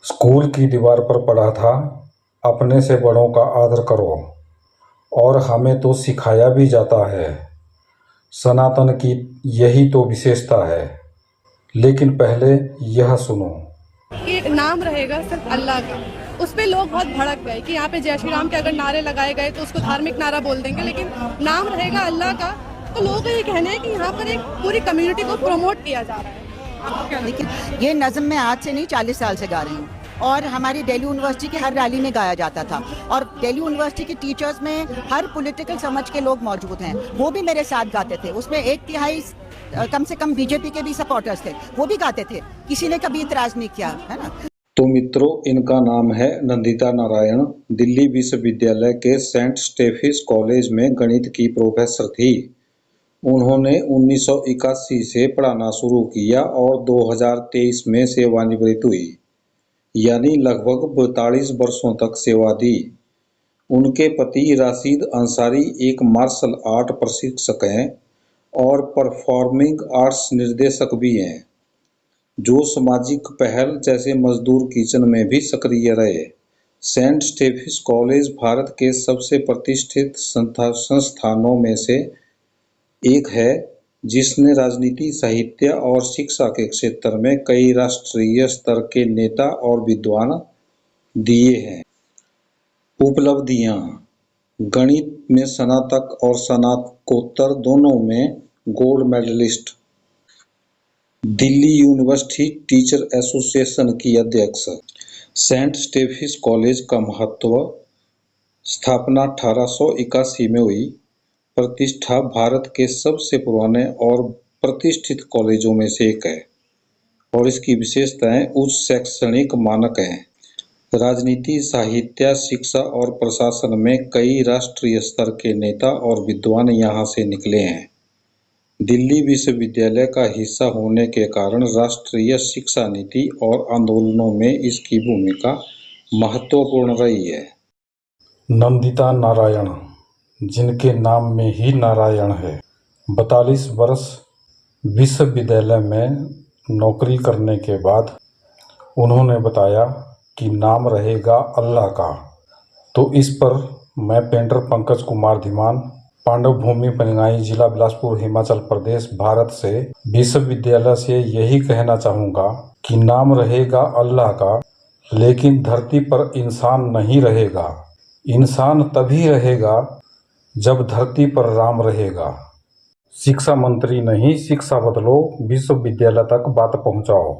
School की दीवार पर पढ़ा था, अपने से बड़ों का आदर करो, और हमें तो सिखाया भी जाता है। सनातन की यही तो विशेषता है। लेकिन पहले यह सुनो कि नाम रहेगा सिर्फ अल्लाह का। उस पे लोग बहुत भड़क गए कि यहाँ पे जय श्री राम के अगर नारे लगाए गए तो उसको धार्मिक नारा बोल देंगे, लेकिन नाम रहेगा अल्लाह का। तो लोगों का ये कहना है कि यहाँ पर एक पूरी कम्युनिटी को प्रमोट किया जा रहा है। आपको क्या लेकिन ये नज़म मैं आज से नहीं 40 साल से गा रही हूँ, और हमारी दिल्ली यूनिवर्सिटी की हर रैली में गाया जाता था, और दिल्ली यूनिवर्सिटी के टीचर्स में हर पॉलिटिकल समझ के लोग मौजूद हैं, वो भी मेरे साथ गाते थे। उसमें 1/3 कम से कम बीजेपी के भी सपोर्टर्स थे, वो भी गाते थे, किसी ने कभी इतराज नहीं किया, है ना। तो मित्रों, इनका नाम है नंदिता नारायण। दिल्ली विश्वविद्यालय के सेंट स्टेफिस कॉलेज में गणित की प्रोफेसर थी। उन्होंने 1981 से पढ़ाना शुरू किया और 2023 में सेवानिवृत्त हुई, यानी लगभग 42 वर्षों तक सेवा दी। उनके पति राशिद अंसारी एक मार्शल आर्ट प्रशिक्षक हैं और परफॉर्मिंग आर्ट्स निर्देशक भी हैं, जो सामाजिक पहल जैसे मजदूर किचन में भी सक्रिय रहे। सेंट स्टेफिस कॉलेज भारत के सबसे प्रतिष्ठित संस्थानों में से एक है, जिसने राजनीति, साहित्य और शिक्षा के क्षेत्र में कई राष्ट्रीय स्तर के नेता और विद्वान दिए हैं। उपलब्धियां: गणित में स्नातक और स्नातकोत्तर दोनों में gold medallist, Delhi university teacher association की अध्यक्ष। सेंट स्टेफिस कॉलेज का महत्व: स्थापना 1881 में हुई। प्रतिष्ठा: भारत के सबसे पुराने और प्रतिष्ठित कॉलेजों में से एक है, और इसकी विशेषताएं उच्च शैक्षणिक मानक हैं। राजनीति, साहित्य, शिक्षा और प्रशासन में कई राष्ट्रीय स्तर के नेता और विद्वान यहाँ से निकले हैं। दिल्ली विश्वविद्यालय का हिस्सा होने के कारण राष्ट्रीय शिक्षा नीति और आंदोलनों में इसकी भूमिका महत्वपूर्ण रही है। नंदिता नारायण, जिनके नाम में ही नारायण है, 42 वर्ष विश्वविद्यालय में नौकरी करने के बाद उन्होंने बताया कि नाम रहेगा अल्लाह का। तो इस पर मैं पेंटर पंकज कुमार धीमान, पांडव भूमि पनिगाई, जिला बिलासपुर, हिमाचल प्रदेश, भारत से विश्वविद्यालय से यही कहना चाहूँगा कि नाम रहेगा अल्लाह का, लेकिन धरती पर इंसान नहीं रहेगा। इंसान तभी रहेगा जब धरती पर राम रहेगा। शिक्षा मंत्री नहीं, शिक्षा बदलो, विश्वविद्यालय तक बात पहुँचाओ।